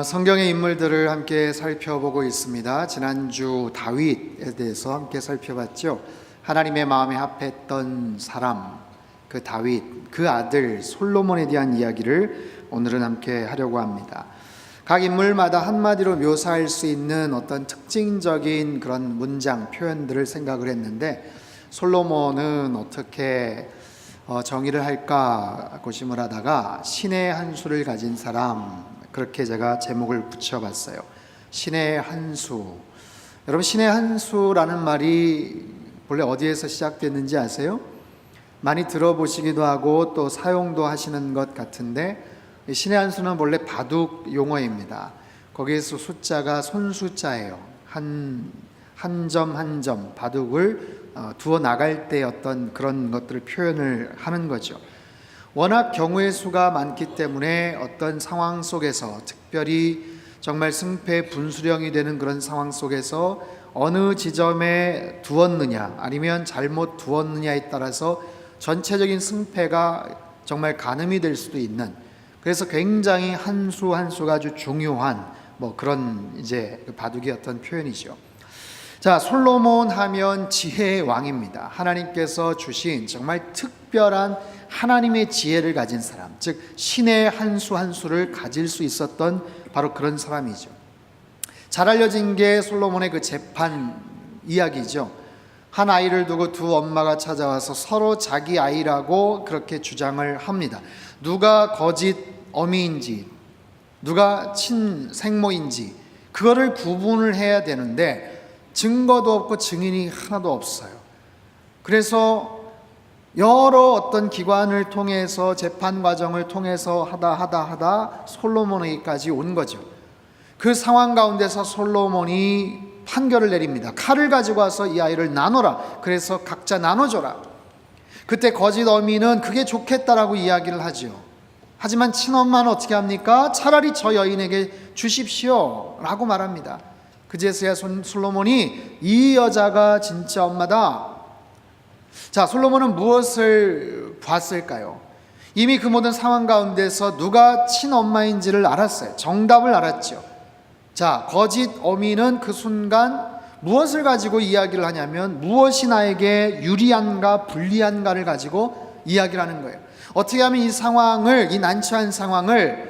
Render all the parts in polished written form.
성경의 인물들을 함께 살펴보고 있습니다. 지난주 다윗에 대해서 함께 살펴봤죠. 하나님의 마음에 합했던 사람, 그 다윗, 그 아들 솔로몬에 대한 이야기를 오늘은 함께 하려고 합니다. 각 인물마다 한마디로 묘사할 수 있는 어떤 특징적인 그런 문장, 표현들을 생각을 했는데, 솔로몬은 어떻게 정의를 할까 고심을 하다가 신의 한 수를 가진 사람, 그렇게 제가 제목을 붙여봤어요. 신의 한 수. 여러분, 신의 한 수라는 말이 본래 어디에서 시작됐는지 아세요? 많이 들어보시기도 하고 또 사용도 하시는 것 같은데, 신의 한 수는 본래 바둑 용어입니다. 거기에서 숫자가 손숫자예요. 한 점 한 점 바둑을 두어 나갈 때 어떤 그런 것들을 표현을 하는 거죠. 워낙 경우의 수가 많기 때문에 어떤 상황 속에서, 특별히 정말 승패 분수령이 되는 그런 상황 속에서 어느 지점에 두었느냐 아니면 잘못 두었느냐에 따라서 전체적인 승패가 정말 가늠이 될 수도 있는, 그래서 굉장히 한 수 한 수가 아주 중요한 그런 이제 바둑의 어떤 표현이죠. 자, 솔로몬 하면 지혜의 왕입니다. 하나님께서 주신 정말 특별한 하나님의 지혜를 가진 사람, 즉 신의 한 수 한 수를 가질 수 있었던 바로 그런 사람이죠. 잘 알려진 게 솔로몬의 그 재판 이야기죠. 한 아이를 두고 두 엄마가 찾아와서 서로 자기 아이라고 그렇게 주장을 합니다. 누가 거짓 어미인지, 누가 친생모인지 그거를 구분을 해야 되는데 증거도 없고 증인이 하나도 없어요. 그래서 여러 어떤 기관을 통해서 재판 과정을 통해서 하다 솔로몬에게까지 온 거죠. 그 상황 가운데서 솔로몬이 판결을 내립니다. 칼을 가지고 와서 이 아이를 나눠라. 그래서 각자 나눠줘라. 그때 거짓 어미는 그게 좋겠다라고 이야기를 하죠. 하지만 친엄마는 어떻게 합니까? 차라리 저 여인에게 주십시오 라고 말합니다. 그제서야 솔로몬이 이 여자가 진짜 엄마다. 자, 솔로몬은 무엇을 봤을까요? 이미 그 모든 상황 가운데서 누가 친엄마인지를 알았어요. 정답을 알았죠. 자, 거짓 어미는 그 순간 무엇을 가지고 이야기를 하냐면 무엇이 나에게 유리한가 불리한가를 가지고 이야기를 하는 거예요. 어떻게 하면 이 상황을, 이 난처한 상황을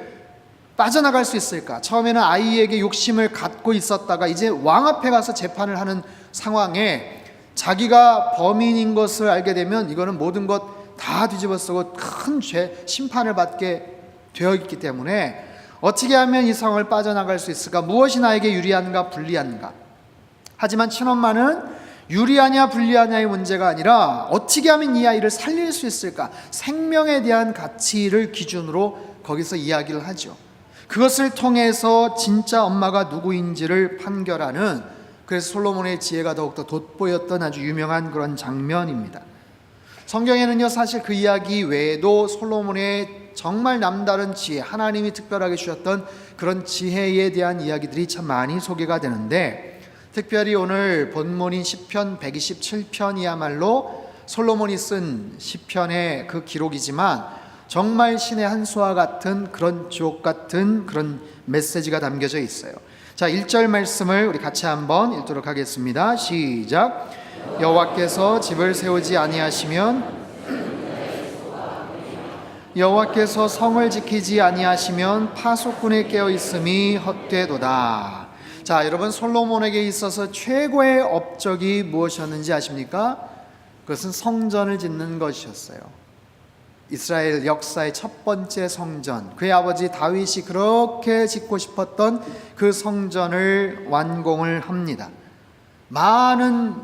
빠져나갈 수 있을까? 처음에는 아이에게 욕심을 갖고 있었다가 이제 왕 앞에 가서 재판을 하는 상황에 자기가 범인인 것을 알게 되면 이거는 모든 것 다 뒤집어쓰고 큰 죄, 심판을 받게 되어 있기 때문에 어떻게 하면 이 상황을 빠져나갈 수 있을까? 무엇이 나에게 유리한가 불리한가? 하지만 친엄마는 유리하냐 불리하냐의 문제가 아니라 어떻게 하면 이 아이를 살릴 수 있을까? 생명에 대한 가치를 기준으로 거기서 이야기를 하죠. 그것을 통해서 진짜 엄마가 누구인지를 판결하는, 그래서 솔로몬의 지혜가 더욱더 돋보였던 아주 유명한 그런 장면입니다. 성경에는요, 사실 그 이야기 외에도 솔로몬의 정말 남다른 지혜, 하나님이 특별하게 주셨던 그런 지혜에 대한 이야기들이 참 많이 소개가 되는데, 특별히 오늘 본문인 시편 127편이야말로 솔로몬이 쓴 시편의 그 기록이지만 정말 신의 한 수와 같은 그런 주옥 같은 그런 메시지가 담겨져 있어요. 자, 1절 말씀을 우리 같이 한번 읽도록 하겠습니다. 시작. 여호와께서 집을 세우지 아니하시면, 여호와께서 성을 지키지 아니하시면 파수꾼에 깨어 있음이 헛되도다. 자, 여러분, 솔로몬에게 있어서 최고의 업적이 무엇이었는지 아십니까? 그것은 성전을 짓는 것이었어요. 이스라엘 역사의 첫 번째 성전, 그의 아버지 다윗이 그렇게 짓고 싶었던 그 성전을 완공을 합니다. 많은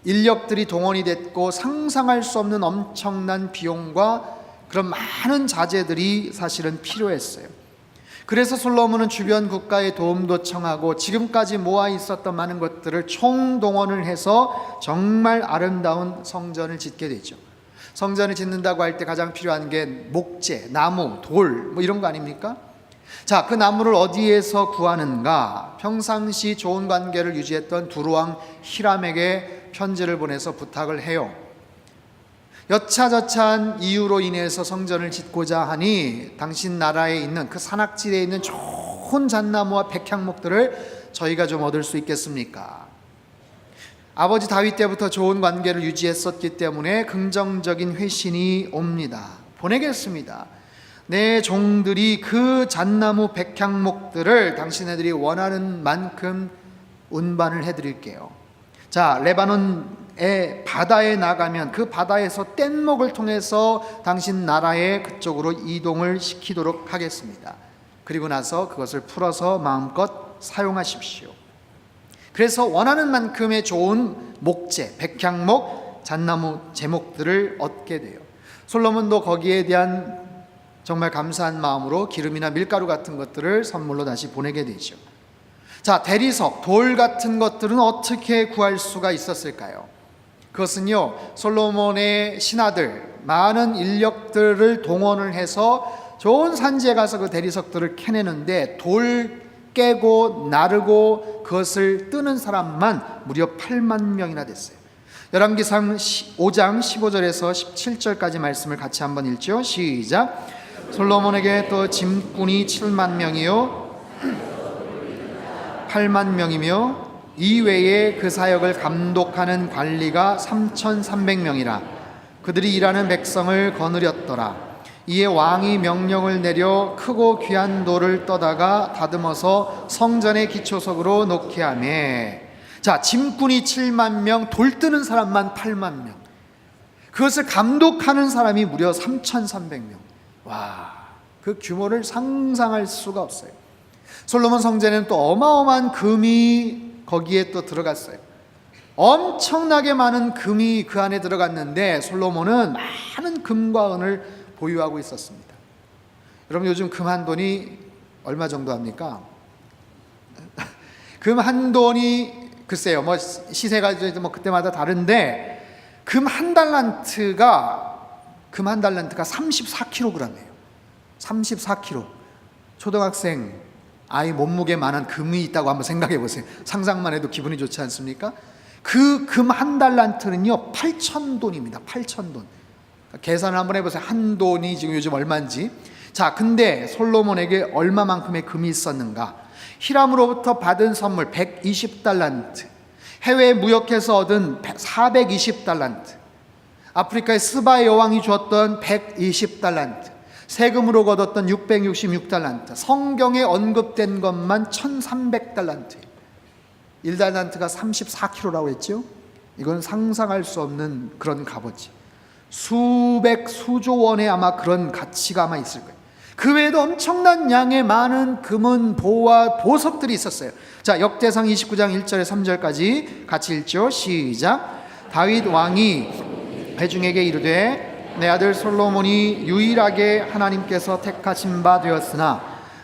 인력들이 동원이 됐고 상상할 수 없는 엄청난 비용과 그런 많은 자재들이 사실은 필요했어요. 그래서 솔로몬은 주변 국가의 도움도 청하고 지금까지 모아 있었던 많은 것들을 총동원을 해서 정말 아름다운 성전을 짓게 되죠. 성전을 짓는다고 할 때 가장 필요한 게 목재, 나무, 돌 이런 거 아닙니까? 자, 그 나무를 어디에서 구하는가? 평상시 좋은 관계를 유지했던 두루왕 히람에게 편지를 보내서 부탁을 해요. 여차저차한 이유로 인해서 성전을 짓고자 하니 당신 나라에 있는 그 산악지대에 있는 좋은 잣나무와 백향목들을 저희가 좀 얻을 수 있겠습니까? 아버지 다윗 때부터 좋은 관계를 유지했었기 때문에 긍정적인 회신이 옵니다. 보내겠습니다. 내 종들이 그 잣나무 백향목들을 당신네들이 원하는 만큼 운반을 해드릴게요. 자, 레바논의 바다에 나가면 그 바다에서 뗏목을 통해서 당신 나라의 그쪽으로 이동을 시키도록 하겠습니다. 그리고 나서 그것을 풀어서 마음껏 사용하십시오. 그래서 원하는 만큼의 좋은 목재, 백향목, 잣나무 제목들을 얻게 돼요. 솔로몬도 거기에 대한 정말 감사한 마음으로 기름이나 밀가루 같은 것들을 선물로 다시 보내게 되죠. 자, 대리석, 돌 같은 것들은 어떻게 구할 수가 있었을까요? 그것은요, 솔로몬의 신하들, 많은 인력들을 동원을 해서 좋은 산지에 가서 그 대리석들을 캐내는데 돌 깨고 나르고 그것을 뜨는 사람만 무려 8만 명이나 됐어요. 열왕기상 5장 15절에서 17절까지 말씀을 같이 한번 읽죠. 시작. 솔로몬에게 또 짐꾼이 7만 명이요 8만 명이며 이외에 그 사역을 감독하는 관리가 3,300명이라. 그들이 일하는 백성을 거느렸더라. 이에 왕이 명령을 내려 크고 귀한 돌을 떠다가 다듬어서 성전의 기초석으로 놓게 하며. 자, 짐꾼이 7만 명, 돌 뜨는 사람만 8만 명, 그것을 감독하는 사람이 무려 3,300명. 와, 그 규모를 상상할 수가 없어요. 솔로몬 성전에는 또 어마어마한 금이 거기에 또 들어갔어요. 엄청나게 많은 금이 그 안에 들어갔는데 솔로몬은 많은 금과 은을 보유하고 있었습니다. 여러분, 요즘 금 한 돈이 얼마 정도 합니까? 금 한 돈이 글쎄요, 뭐 시세가 뭐 그때마다 다른데 금 한 달란트가 34kg이에요. 34kg. 초등학생 아이 몸무게만한 금이 있다고 한번 생각해 보세요. 상상만 해도 기분이 좋지 않습니까? 그 금 한 달란트는요 8,000돈입니다. 8,000돈. 계산을 한번 해보세요. 한 돈이 지금 요즘 얼마인지. 자, 근데 솔로몬에게 얼마만큼의 금이 있었는가? 히람으로부터 받은 선물 120달란트, 해외 무역해서 얻은 420달란트, 아프리카의 스바의 여왕이 주었던 120달란트, 세금으로 거뒀던 666달란트, 성경에 언급된 것만 1300달란트. 1달란트가 34kg라고 했죠. 이건 상상할 수 없는 그런 값어치. 수조 원의 아마 그런 가치가 아마 있을 거예요. 그 외에도 엄청난 양의 많은 금은 보와 보석들이 있었어요. 자, 역대상 29장 1절에 3절까지 같이 읽죠. 시작. 다윗 왕이 회중에게 이르되 내 아들 솔로몬이 유일하게 하나님께서 택하신 바 되었으나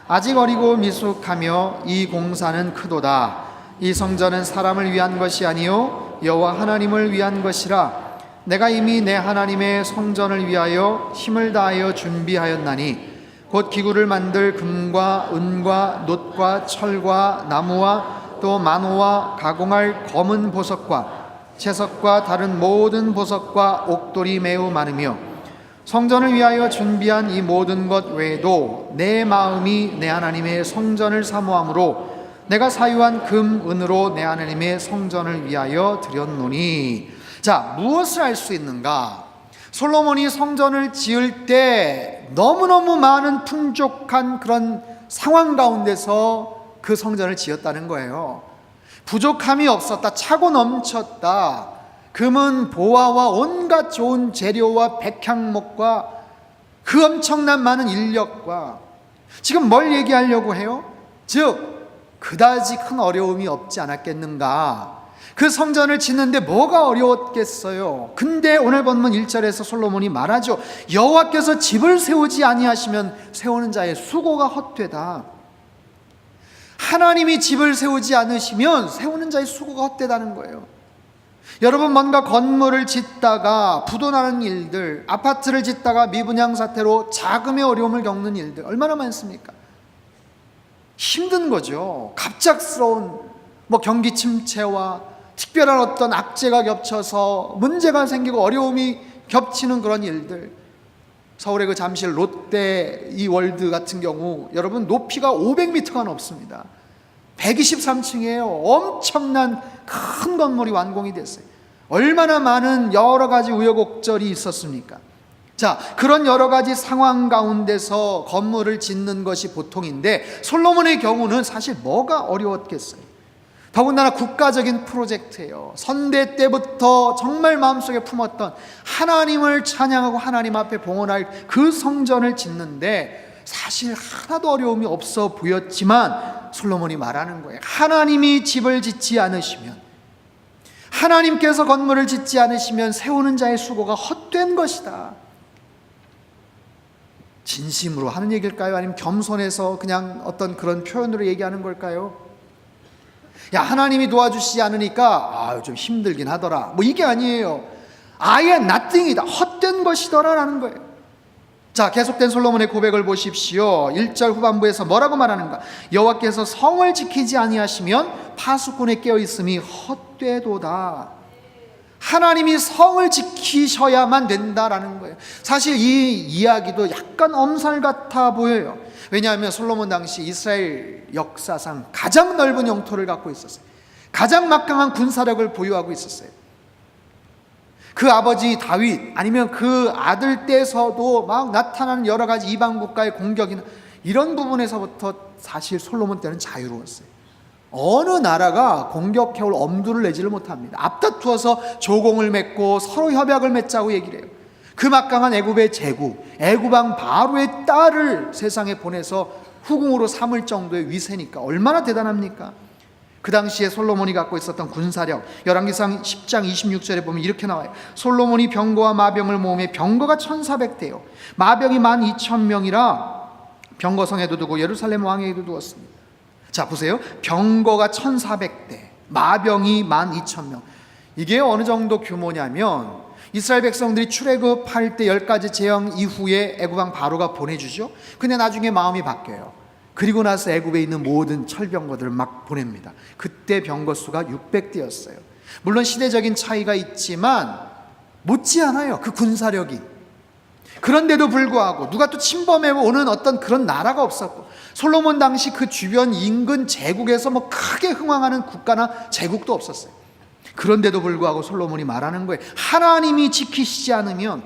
아직 어리고 미숙하며 이 공사는 크도다. 이 성전은 사람을 위한 것이 아니요 여호와 하나님을 위한 것이라. 내가 이미 내 하나님의 성전을 위하여 힘을 다하여 준비하였나니 곧 기구를 만들 금과 은과 놋과 철과 나무와 또 만호와 가공할 검은 보석과 채석과 다른 모든 보석과 옥돌이 매우 많으며 성전을 위하여 준비한 이 모든 것 외에도 내 마음이 내 하나님의 성전을 사모함으로 내가 사유한 금, 은으로 내 하나님의 성전을 위하여 드렸노니. 자, 무엇을 알 수 있는가? 솔로몬이 성전을 지을 때 너무너무 많은 풍족한 그런 상황 가운데서 그 성전을 지었다는 거예요. 부족함이 없었다. 차고 넘쳤다. 금은 보화와 온갖 좋은 재료와 백향목과 그 엄청난 많은 인력과 지금 뭘 얘기하려고 해요? 즉 그다지 큰 어려움이 없지 않았겠는가? 그 성전을 짓는데 뭐가 어려웠겠어요? 근데 오늘 본문 1절에서 솔로몬이 말하죠. 여호와께서 집을 세우지 아니하시면 세우는 자의 수고가 헛되다. 하나님이 집을 세우지 않으시면 세우는 자의 수고가 헛되다는 거예요. 여러분, 뭔가 건물을 짓다가 부도나는 일들, 아파트를 짓다가 미분양 사태로 자금의 어려움을 겪는 일들 얼마나 많습니까? 힘든 거죠. 갑작스러운 경기 침체와 특별한 어떤 악재가 겹쳐서 문제가 생기고 어려움이 겹치는 그런 일들. 서울의 그 잠실 롯데 이 월드 같은 경우 여러분 높이가 500m가 넘습니다. 123층이에요. 엄청난 큰 건물이 완공이 됐어요. 얼마나 많은 여러 가지 우여곡절이 있었습니까? 자, 그런 여러 가지 상황 가운데서 건물을 짓는 것이 보통인데 솔로몬의 경우는 사실 뭐가 어려웠겠어요? 더군다나 국가적인 프로젝트예요. 선대 때부터 정말 마음속에 품었던 하나님을 찬양하고 하나님 앞에 봉헌할 그 성전을 짓는데 사실 하나도 어려움이 없어 보였지만 솔로몬이 말하는 거예요. 하나님이 집을 짓지 않으시면, 하나님께서 건물을 짓지 않으시면 세우는 자의 수고가 헛된 것이다. 진심으로 하는 얘기일까요? 아니면 겸손해서 그냥 어떤 그런 표현으로 얘기하는 걸까요? 야, 하나님이 도와주시지 않으니까 좀 힘들긴 하더라, 뭐 이게 아니에요. 아예 nothing이다, 헛된 것이더라 라는 거예요. 자, 계속된 솔로몬의 고백을 보십시오. 1절 후반부에서 뭐라고 말하는가? 여호와께서 성을 지키지 아니하시면 파수꾼에 깨어있음이 헛되도다. 하나님이 성을 지키셔야만 된다라는 거예요. 사실 이 이야기도 약간 엄살 같아 보여요. 왜냐하면 솔로몬 당시 이스라엘 역사상 가장 넓은 영토를 갖고 있었어요. 가장 막강한 군사력을 보유하고 있었어요. 그 아버지 다윗 아니면 그 아들 때서도 막 나타나는 여러 가지 이방 국가의 공격이나 이런 부분에서부터 사실 솔로몬 때는 자유로웠어요. 어느 나라가 공격해올 엄두를 내지를 못합니다. 앞다투어서 조공을 맺고 서로 협약을 맺자고 얘기를 해요. 그 막강한 애굽의 제국, 애굽왕 바로의 딸을 세상에 보내서 후궁으로 삼을 정도의 위세니까 얼마나 대단합니까? 그 당시에 솔로몬이 갖고 있었던 군사력, 열왕기상 10장 26절에 보면 이렇게 나와요. 솔로몬이 병거와 마병을 모으며 병거가 1400대요 마병이 12,000명이라 병거성에도 두고 예루살렘 왕에게도 두었습니다. 자, 보세요. 병거가 1400대, 마병이 12,000명. 이게 어느 정도 규모냐면 이스라엘 백성들이 출애굽할 때 10가지 재앙 이후에 애굽왕 바로가 보내주죠. 근데 나중에 마음이 바뀌어요. 그리고 나서 애굽에 있는 모든 철병거들을 막 보냅니다. 그때 병거 수가 600대였어요. 물론 시대적인 차이가 있지만 못지않아요, 그 군사력이. 그런데도 불구하고 누가 또 침범해 오는 어떤 그런 나라가 없었고, 솔로몬 당시 그 주변 인근 제국에서 뭐 크게 흥왕하는 국가나 제국도 없었어요. 그런데도 불구하고 솔로몬이 말하는 거예요. 하나님이 지키시지 않으면,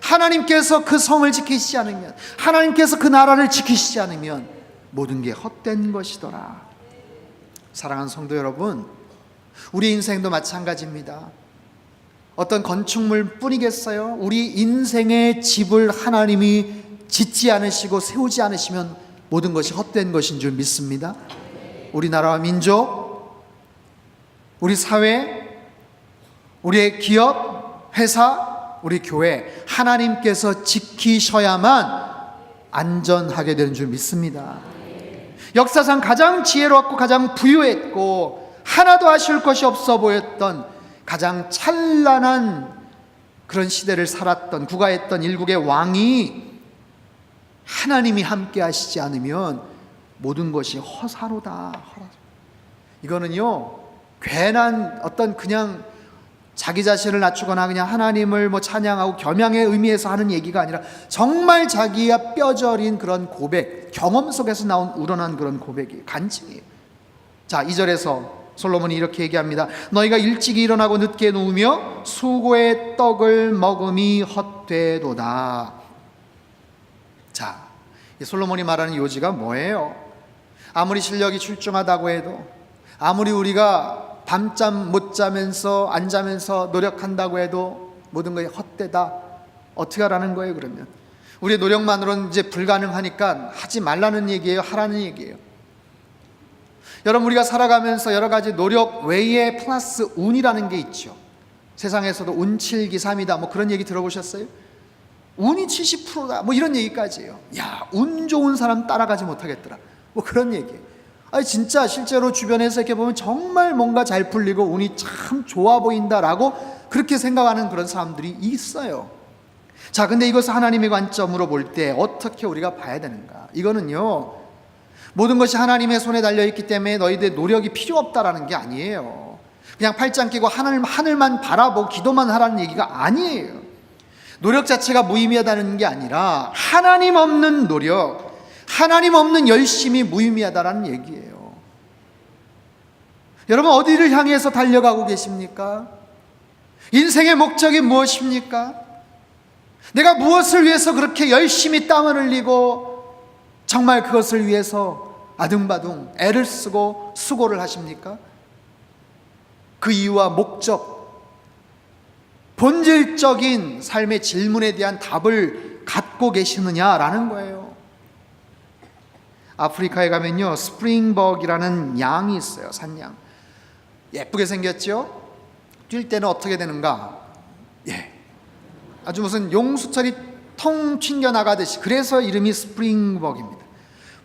하나님께서 그 성을 지키시지 않으면, 하나님께서 그 나라를 지키시지 않으면 모든 게 헛된 것이더라. 사랑하는 성도 여러분, 우리 인생도 마찬가지입니다. 어떤 건축물 뿐이겠어요? 우리 인생의 집을 하나님이 짓지 않으시고 세우지 않으시면 모든 것이 헛된 것인 줄 믿습니다. 우리나라와 민족, 우리 사회, 우리의 기업, 회사, 우리 교회, 하나님께서 지키셔야만 안전하게 되는 줄 믿습니다. 역사상 가장 지혜롭고 가장 부유했고 하나도 아쉬울 것이 없어 보였던 가장 찬란한 그런 시대를 살았던, 구가했던 일국의 왕이 하나님이 함께 하시지 않으면 모든 것이 허사로다. 이거는요, 괜한 어떤 그냥 자기 자신을 낮추거나 그냥 하나님을 뭐 찬양하고 겸양의 의미에서 하는 얘기가 아니라 정말 자기가 뼈저린 그런 고백, 경험 속에서 나온 우러난 그런 고백이 간증이에요. 자, 2절에서 솔로몬이 이렇게 얘기합니다. 너희가 일찍 일어나고 늦게 누우며 수고의 떡을 먹음이 헛되도다. 자, 이 솔로몬이 말하는 요지가 뭐예요? 아무리 실력이 출중하다고 해도, 아무리 우리가 밤잠 못 자면서 안 자면서 노력한다고 해도 모든 것이 헛되다. 어떻게 하라는 거예요? 그러면 우리의 노력만으로는 이제 불가능하니까 하지 말라는 얘기예요? 하라는 얘기예요? 여러분, 우리가 살아가면서 여러 가지 노력 외에 플러스 운이라는 게 있죠. 세상에서도 운칠기삼이다 뭐 그런 얘기 들어보셨어요? 운이 70%다 뭐 이런 얘기까지예요. 야, 운 좋은 사람 따라가지 못하겠더라 뭐 그런 얘기예요. 아니 진짜 실제로 주변에서 이렇게 보면 정말 뭔가 잘 풀리고 운이 참 좋아 보인다라고 그렇게 생각하는 그런 사람들이 있어요. 자, 근데 이것을 하나님의 관점으로 볼 때 어떻게 우리가 봐야 되는가? 이거는요, 모든 것이 하나님의 손에 달려있기 때문에 너희들의 노력이 필요 없다라는 게 아니에요. 그냥 팔짱 끼고 하늘만 바라보고 기도만 하라는 얘기가 아니에요. 노력 자체가 무의미하다는 게 아니라 하나님 없는 노력, 하나님 없는 열심이 무의미하다는 얘기예요. 여러분, 어디를 향해서 달려가고 계십니까? 인생의 목적이 무엇입니까? 내가 무엇을 위해서 그렇게 열심히 땀을 흘리고 정말 그것을 위해서 아둥바둥 애를 쓰고 수고를 하십니까? 그 이유와 목적, 본질적인 삶의 질문에 대한 답을 갖고 계시느냐라는 거예요. 아프리카에 가면요, 스프링벅이라는 양이 있어요. 산양. 예쁘게 생겼죠? 뛸 때는 어떻게 되는가? 아주 무슨 용수철이 통 튕겨나가듯이, 그래서 이름이 스프링벅입니다.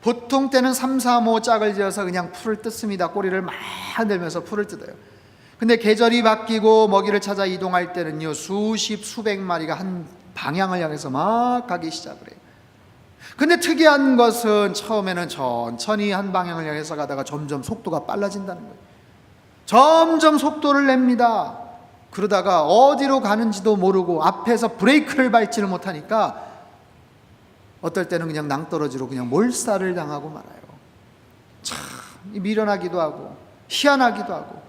보통 때는 3, 4, 5 짝을 지어서 그냥 풀을 뜯습니다. 꼬리를 막 흔들면서 풀을 뜯어요. 근데 계절이 바뀌고 먹이를 찾아 이동할 때는요, 수십, 수백 마리가 한 방향을 향해서 막 가기 시작을 해요. 근데 특이한 것은 처음에는 천천히 한 방향을 향해서 가다가 점점 속도가 빨라진다는 거예요. 점점 속도를 냅니다. 그러다가 어디로 가는지도 모르고 앞에서 브레이크를 밟지를 못하니까 어떨 때는 그냥 낭떠러지로 그냥 몰살을 당하고 말아요. 참 미련하기도 하고 희한하기도 하고.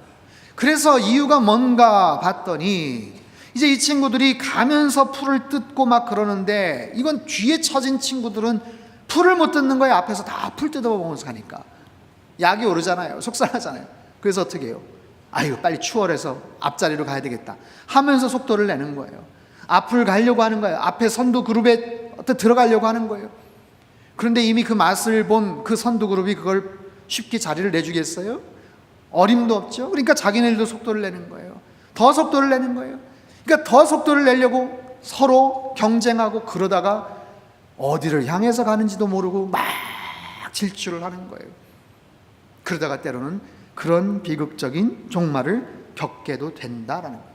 그래서 이유가 뭔가 봤더니 이제 이 친구들이 가면서 풀을 뜯고 막 그러는데, 이건 뒤에 처진 친구들은 풀을 못 뜯는 거예요. 앞에서 다 풀 뜯어보면서 가니까 약이 오르잖아요. 속상하잖아요. 그래서 어떻게 해요? 아유, 빨리 추월해서 앞자리로 가야 되겠다 하면서 속도를 내는 거예요. 앞을 가려고 하는 거예요. 앞에 선두 그룹에 들어가려고 하는 거예요. 그런데 이미 그 맛을 본 그 선두 그룹이 그걸 쉽게 자리를 내주겠어요? 어림도 없죠. 그러니까 자기네들도 속도를 내는 거예요. 더 속도를 내는 거예요. 그러니까 더 속도를 내려고 서로 경쟁하고, 그러다가 어디를 향해서 가는지도 모르고 막 질주를 하는 거예요. 그러다가 때로는 그런 비극적인 종말을 겪게도 된다라는 거예요.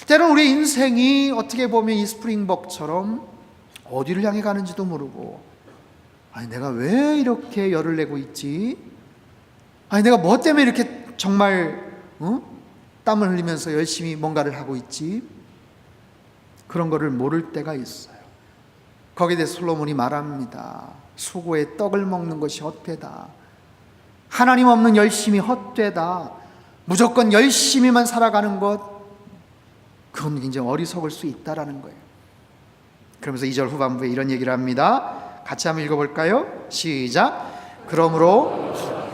때로는 우리 인생이 어떻게 보면 이 스프링벅처럼 어디를 향해 가는지도 모르고, 아니 내가 왜 이렇게 열을 내고 있지? 아니 내가 뭐 때문에 이렇게 정말 땀을 흘리면서 열심히 뭔가를 하고 있지? 그런 거를 모를 때가 있어요. 거기에 대해서 솔로몬이 말합니다. 수고에 떡을 먹는 것이 헛되다. 하나님 없는 열심이 헛되다. 무조건 열심히만 살아가는 것, 그건 굉장히 어리석을 수 있다라는 거예요. 그러면서 2절 후반부에 이런 얘기를 합니다. 같이 한번 읽어볼까요? 시작. 그러므로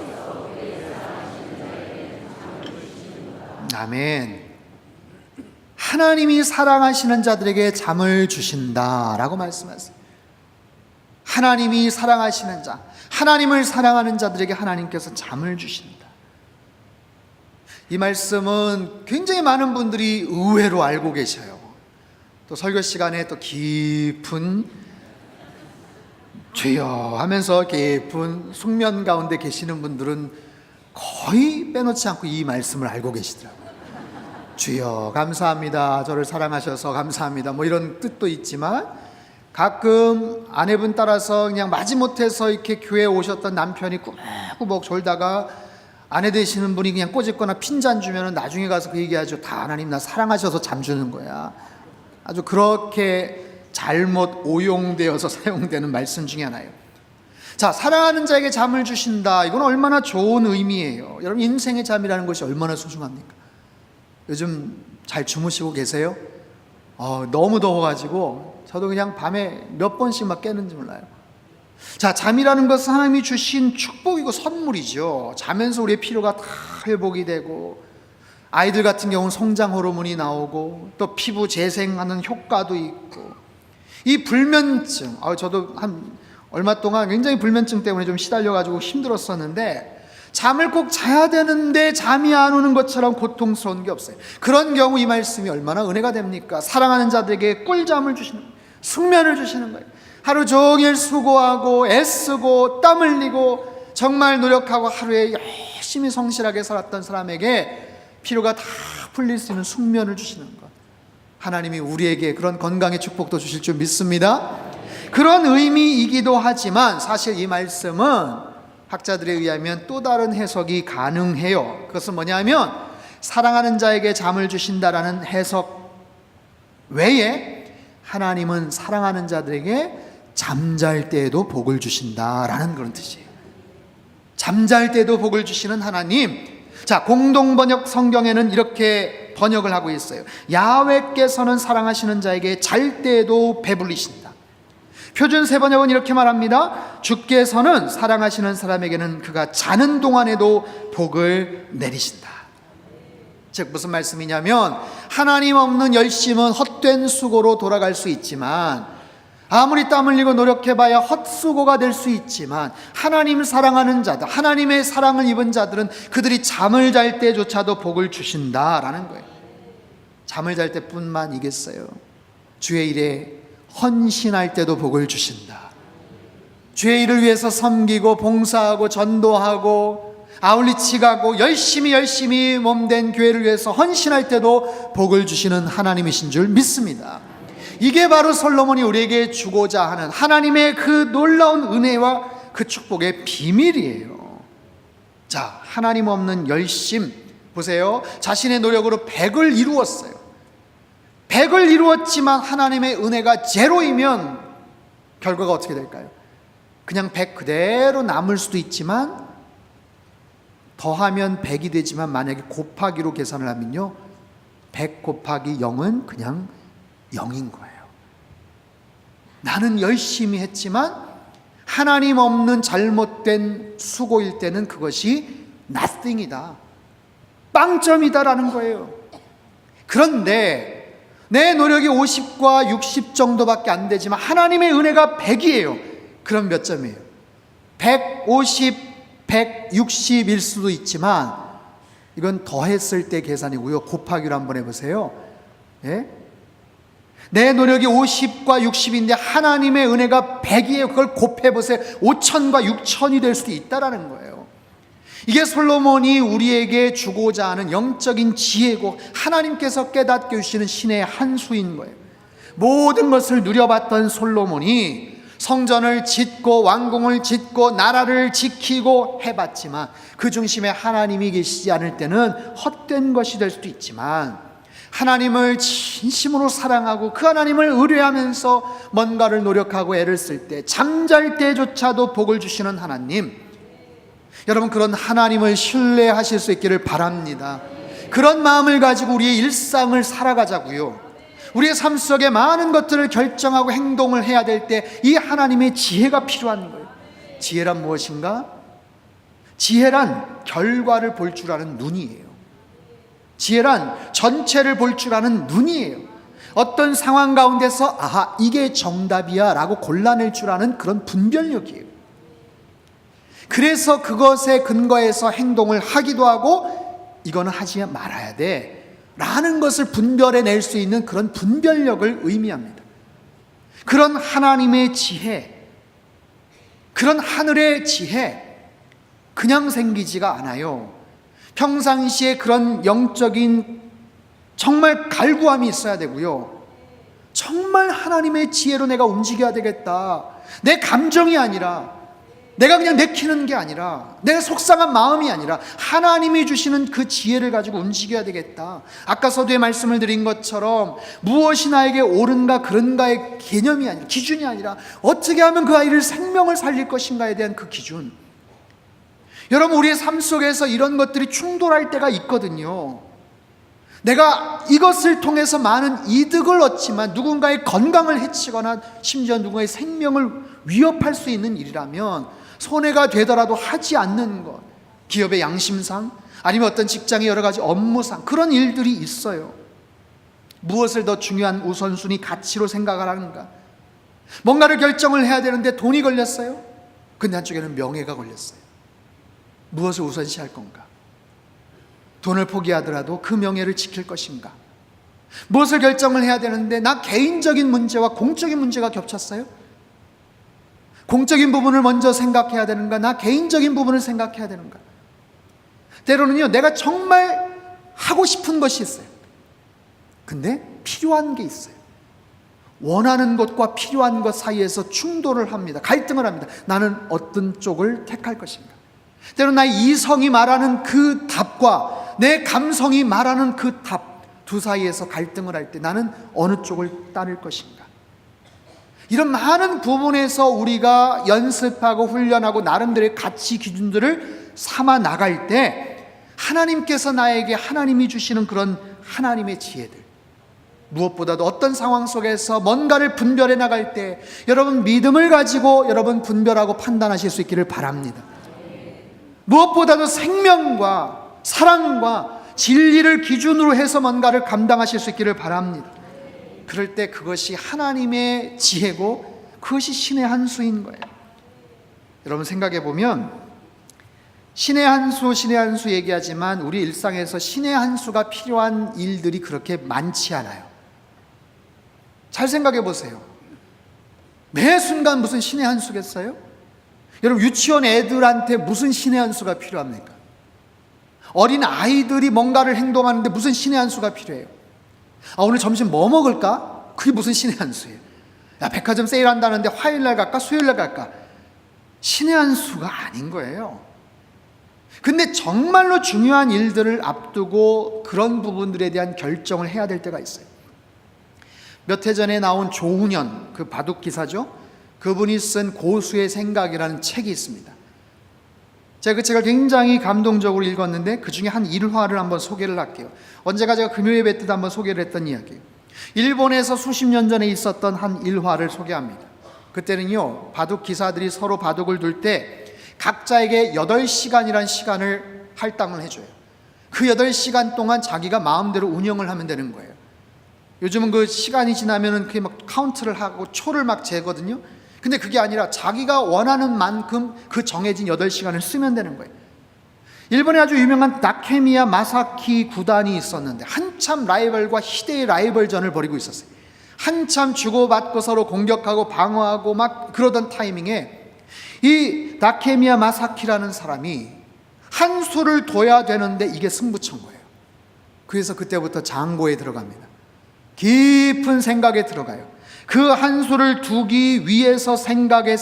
아멘. 하나님이 사랑하시는 자들에게 잠을 주신다라고 말씀하세요. 하나님이 사랑하시는 자, 하나님을 사랑하는 자들에게 하나님께서 잠을 주신다. 이 말씀은 굉장히 많은 분들이 의외로 알고 계셔요. 또 설교 시간에 또 깊은 주여 하면서 깊은 숙면 가운데 계시는 분들은 거의 빼놓지 않고 이 말씀을 알고 계시더라고요. 주여 감사합니다. 저를 사랑하셔서 감사합니다. 뭐 이런 뜻도 있지만, 가끔 아내분 따라서 그냥 마지못해서 이렇게 교회에 오셨던 남편이 꾸벅꾸벅 졸다가 아내 되시는 분이 그냥 꼬집거나 핀잔 주면은 나중에 가서 그 얘기하죠. 다 하나님 나 사랑하셔서 잠 주는 거야. 아주 그렇게 잘못 오용되어서 사용되는 말씀 중에 하나예요. 자, 사랑하는 자에게 잠을 주신다. 이건 얼마나 좋은 의미예요. 여러분, 인생의 잠이라는 것이 얼마나 소중합니까? 요즘 잘 주무시고 계세요? 너무 더워가지고 저도 그냥 밤에 몇 번씩 막 깨는지 몰라요. 자, 잠이라는 것은 하나님이 주신 축복이고 선물이죠. 자면서 우리의 피로가 다 회복이 되고, 아이들 같은 경우는 성장 호르몬이 나오고, 또 피부 재생하는 효과도 있고, 이 불면증, 저도 한 얼마 동안 굉장히 불면증 때문에 좀 시달려가지고 힘들었었는데, 잠을 꼭 자야 되는데 잠이 안 오는 것처럼 고통스러운 게 없어요. 그런 경우 이 말씀이 얼마나 은혜가 됩니까? 사랑하는 자들에게 꿀잠을 주시는 거예요. 숙면을 주시는 거예요. 하루 종일 수고하고 애쓰고 땀 흘리고 정말 노력하고 하루에 열심히 성실하게 살았던 사람에게 피로가 다 풀릴 수 있는 숙면을 주시는 것, 하나님이 우리에게 그런 건강의 축복도 주실 줄 믿습니다. 그런 의미이기도 하지만 사실 이 말씀은 학자들에 의하면 또 다른 해석이 가능해요. 그것은 뭐냐면, 사랑하는 자에게 잠을 주신다라는 해석 외에 하나님은 사랑하는 자들에게 잠잘 때에도 복을 주신다라는 그런 뜻이에요. 잠잘 때도 복을 주시는 하나님. 자, 공동번역 성경에는 이렇게 번역을 하고 있어요. 야훼께서는 사랑하시는 자에게 잘 때에도 배불리신다. 표준 세번역은 이렇게 말합니다. 주께서는 사랑하시는 사람에게는 그가 자는 동안에도 복을 내리신다. 즉 무슨 말씀이냐면, 하나님 없는 열심은 헛된 수고로 돌아갈 수 있지만, 아무리 땀 흘리고 노력해봐야 헛수고가 될 수 있지만, 하나님 사랑하는 자들, 하나님의 사랑을 입은 자들은 그들이 잠을 잘 때조차도 복을 주신다라는 거예요. 잠을 잘 때뿐만이겠어요. 주의 일에 헌신할 때도 복을 주신다. 주의 일을 위해서 섬기고 봉사하고 전도하고 아울리치 가고 열심히 몸된 교회를 위해서 헌신할 때도 복을 주시는 하나님이신 줄 믿습니다. 이게 바로 솔로몬이 우리에게 주고자 하는 하나님의 그 놀라운 은혜와 그 축복의 비밀이에요. 자, 하나님 없는 열심 보세요. 자신의 노력으로 100을 이루었어요. 100을 이루었지만 하나님의 은혜가 제로이면 결과가 어떻게 될까요? 그냥 100 그대로 남을 수도 있지만, 더하면 100이 되지만 만약에 곱하기로 계산을 하면요, 100 곱하기 0은 그냥 0인 거예요. 나는 열심히 했지만 하나님 없는 잘못된 수고일 때는 그것이 nothing이다, 빵점이다라는 거예요. 그런데 내 노력이 50과 60 정도밖에 안 되지만 하나님의 은혜가 100이에요. 그럼 몇 점이에요? 150, 160일 수도 있지만, 이건 더했을 때 계산이고요. 곱하기로 한번 해보세요. 예? 내 노력이 50과 60인데 하나님의 은혜가 100이에요. 그걸 곱해보세요. 5천과 6천이 될 수도 있다라는 거예요. 이게 솔로몬이 우리에게 주고자 하는 영적인 지혜고, 하나님께서 깨닫게 주시는 신의 한 수인 거예요. 모든 것을 누려봤던 솔로몬이 성전을 짓고 왕궁을 짓고 나라를 지키고 해봤지만, 그 중심에 하나님이 계시지 않을 때는 헛된 것이 될 수도 있지만, 하나님을 진심으로 사랑하고 그 하나님을 의뢰하면서 뭔가를 노력하고 애를 쓸 때, 잠잘 때조차도 복을 주시는 하나님, 여러분, 그런 하나님을 신뢰하실 수 있기를 바랍니다. 그런 마음을 가지고 우리의 일상을 살아가자고요. 우리의 삶 속에 많은 것들을 결정하고 행동을 해야 될 때 이 하나님의 지혜가 필요한 거예요. 지혜란 무엇인가? 지혜란 결과를 볼 줄 아는 눈이에요. 지혜란 전체를 볼 줄 아는 눈이에요. 어떤 상황 가운데서 아하, 이게 정답이야 라고 골라낼 줄 아는 그런 분별력이에요. 그래서 그것에 근거해서 행동을 하기도 하고 이거는 하지 말아야 돼 라는 것을 분별해낼 수 있는 그런 분별력을 의미합니다. 그런 하나님의 지혜, 그런 하늘의 지혜, 그냥 생기지가 않아요. 평상시에 그런 영적인 정말 갈구함이 있어야 되고요. 정말 하나님의 지혜로 내가 움직여야 되겠다. 내 감정이 아니라, 내가 그냥 내키는 게 아니라, 내 속상한 마음이 아니라 하나님이 주시는 그 지혜를 가지고 움직여야 되겠다. 아까 서두에 말씀을 드린 것처럼 무엇이 나에게 옳은가 그른가의 개념이 아니라, 기준이 아니라 어떻게 하면 그 아이를 생명을 살릴 것인가에 대한 그 기준. 여러분, 우리의 삶 속에서 이런 것들이 충돌할 때가 있거든요. 내가 이것을 통해서 많은 이득을 얻지만 누군가의 건강을 해치거나 심지어 누군가의 생명을 위협할 수 있는 일이라면 손해가 되더라도 하지 않는 것, 기업의 양심상 아니면 어떤 직장의 여러 가지 업무상 그런 일들이 있어요. 무엇을 더 중요한 우선순위 가치로 생각을 하는가? 뭔가를 결정을 해야 되는데 돈이 걸렸어요. 근데 한쪽에는 명예가 걸렸어요. 무엇을 우선시할 건가? 돈을 포기하더라도 그 명예를 지킬 것인가? 무엇을 결정을 해야 되는데 나 개인적인 문제와 공적인 문제가 겹쳤어요? 공적인 부분을 먼저 생각해야 되는가? 나 개인적인 부분을 생각해야 되는가? 때로는요, 내가 정말 하고 싶은 것이 있어요. 근데 필요한 게 있어요. 원하는 것과 필요한 것 사이에서 충돌을 합니다. 갈등을 합니다. 나는 어떤 쪽을 택할 것인가? 때로는 나의 이성이 말하는 그 답과 내 감성이 말하는 그 답 두 사이에서 갈등을 할 때 나는 어느 쪽을 따를 것인가? 이런 많은 부분에서 우리가 연습하고 훈련하고 나름대로의 가치 기준들을 삼아 나갈 때 하나님께서 나에게 하나님이 주시는 그런 하나님의 지혜들, 무엇보다도 어떤 상황 속에서 뭔가를 분별해 나갈 때 여러분 믿음을 가지고 여러분 분별하고 판단하실 수 있기를 바랍니다. 무엇보다도 생명과 사랑과 진리를 기준으로 해서 뭔가를 감당하실 수 있기를 바랍니다. 그럴 때 그것이 하나님의 지혜고 그것이 신의 한 수인 거예요. 여러분 생각해 보면 신의 한 수 얘기하지만 우리 일상에서 신의 한 수가 필요한 일들이 그렇게 많지 않아요. 잘 생각해 보세요. 매 순간 무슨 신의 한 수겠어요? 여러분 유치원 애들한테 무슨 신의 한 수가 필요합니까? 어린 아이들이 뭔가를 행동하는데 무슨 신의 한 수가 필요해요? 오늘 점심 뭐 먹을까? 그게 무슨 신의 한 수예요? 야, 백화점 세일한다는데 화요일날 갈까? 수요일날 갈까? 신의 한 수가 아닌 거예요. 근데 정말로 중요한 일들을 앞두고 그런 부분들에 대한 결정을 해야 될 때가 있어요. 몇 해 전에 나온 조훈현, 그 바둑 기사죠. 그분이 쓴 고수의 생각이라는 책이 있습니다. 제가 그 책을 굉장히 감동적으로 읽었는데 그 중에 한 일화를 한번 소개를 할게요. 언제가 제가 금요일 때 한번 소개를 했던 이야기예요. 일본에서 수십 년 전에 있었던 한 일화를 소개합니다. 그때는요, 바둑 기사들이 서로 바둑을 둘 때 각자에게 8시간이라는 시간을 할당을 해줘요. 그 8시간 동안 자기가 마음대로 운영을 하면 되는 거예요. 요즘은 그 시간이 지나면은 그게 막 카운트를 하고 초를 막 재거든요. 근데 그게 아니라 자기가 원하는 만큼 그 정해진 8시간을 쓰면 되는 거예요. 일본에 아주 유명한 다케미야 마사키 구단이 있었는데 한참 라이벌과 희대의 라이벌전을 벌이고 있었어요. 한참 주고받고 서로 공격하고 방어하고 막 그러던 타이밍에 이 다케미야 마사키라는 사람이 한 수를 둬야 되는데 이게 승부처인 거예요. 그래서 그때부터 장고에 들어갑니다. 깊은 생각에 들어가요. 그 한 수를 두기 위해서 생각에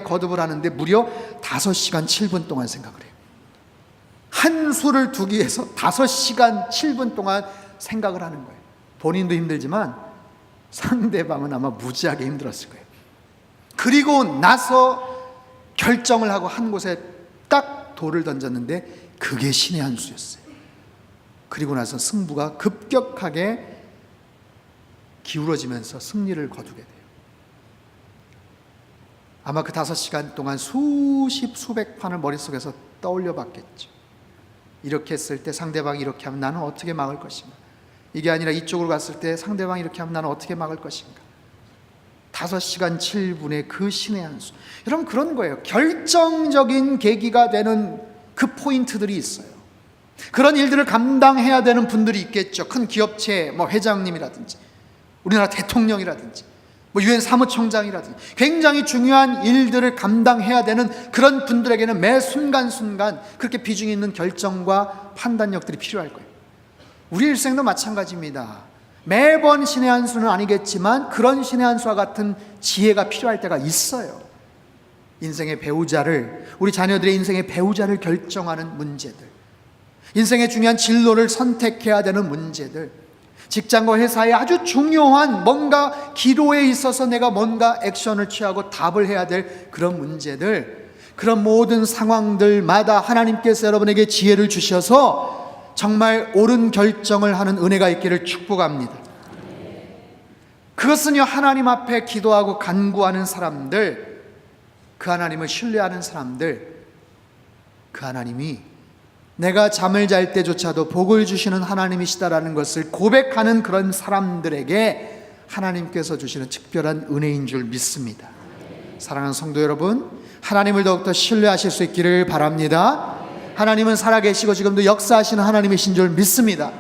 거듭을 하는데 무려 5시간 7분 동안 생각을 해요. 한 수를 두기 위해서 5시간 7분 동안 생각을 하는 거예요. 본인도 힘들지만 상대방은 아마 무지하게 힘들었을 거예요. 그리고 나서 결정을 하고 한 곳에 딱 돌을 던졌는데 그게 신의 한 수였어요. 그리고 나서 승부가 급격하게 기울어지면서 승리를 거두게 돼요. 아마 그 5시간 동안 수백 판을 머릿속에서 떠올려 봤겠죠. 이렇게 했을 때 상대방이 이렇게 하면 나는 어떻게 막을 것인가? 이게 아니라 이쪽으로 갔을 때 상대방이 이렇게 하면 나는 어떻게 막을 것인가? 5시간 7분의 그 신의 한 수. 여러분 그런 거예요. 결정적인 계기가 되는 그 포인트들이 있어요. 그런 일들을 감당해야 되는 분들이 있겠죠. 큰 기업체 회장님이라든지 우리나라 대통령이라든지 유엔 사무총장이라든지 굉장히 중요한 일들을 감당해야 되는 그런 분들에게는 매 순간순간 그렇게 비중이 있는 결정과 판단력들이 필요할 거예요. 우리 일생도 마찬가지입니다. 매번 신의 한 수는 아니겠지만 그런 신의 한 수와 같은 지혜가 필요할 때가 있어요. 인생의 배우자를, 우리 자녀들의 인생의 배우자를 결정하는 문제들, 인생의 중요한 진로를 선택해야 되는 문제들, 직장과 회사에 아주 중요한 뭔가 기로에 있어서 내가 뭔가 액션을 취하고 답을 해야 될 그런 문제들, 그런 모든 상황들마다 하나님께서 여러분에게 지혜를 주셔서 정말 옳은 결정을 하는 은혜가 있기를 축복합니다. 그것은요, 하나님 앞에 기도하고 간구하는 사람들, 그 하나님을 신뢰하는 사람들, 그 하나님이 내가 잠을 잘 때조차도 복을 주시는 하나님이시다라는 것을 고백하는 그런 사람들에게 하나님께서 주시는 특별한 은혜인 줄 믿습니다. 사랑하는 성도 여러분, 하나님을 더욱더 신뢰하실 수 있기를 바랍니다. 하나님은 살아계시고 지금도 역사하시는 하나님이신 줄 믿습니다.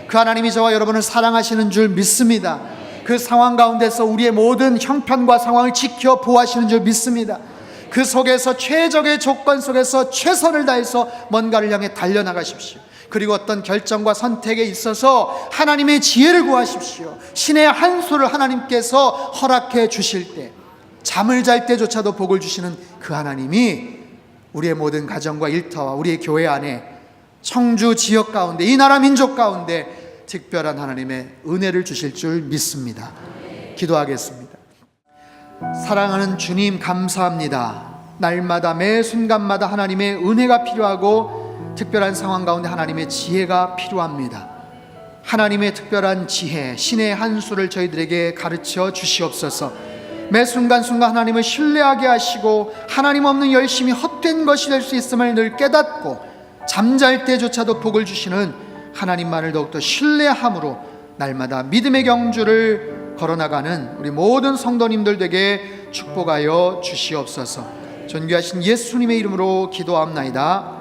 그 하나님이 저와 여러분을 사랑하시는 줄 믿습니다. 그 상황 가운데서 우리의 모든 형편과 상황을 지켜 보호하시는 줄 믿습니다. 그 속에서 최적의 조건 속에서 최선을 다해서 뭔가를 향해 달려나가십시오. 그리고 어떤 결정과 선택에 있어서 하나님의 지혜를 구하십시오. 신의 한 수를 하나님께서 허락해 주실 때, 잠을 잘 때조차도 복을 주시는 그 하나님이 우리의 모든 가정과 일터와 우리의 교회 안에, 청주 지역 가운데, 이 나라 민족 가운데 특별한 하나님의 은혜를 주실 줄 믿습니다. 기도하겠습니다. 사랑하는 주님, 감사합니다. 날마다 매 순간마다 하나님의 은혜가 필요하고 특별한 상황 가운데 하나님의 지혜가 필요합니다. 하나님의 특별한 지혜, 신의 한 수를 저희들에게 가르쳐 주시옵소서. 매 순간순간 하나님을 신뢰하게 하시고 하나님 없는 열심이 헛된 것이 될 수 있음을 늘 깨닫고 잠잘 때조차도 복을 주시는 하나님만을 더욱더 신뢰함으로 날마다 믿음의 경주를 걸어나가는 우리 모든 성도님들 되게 축복하여 주시옵소서. 존귀하신 예수님의 이름으로 기도합나이다.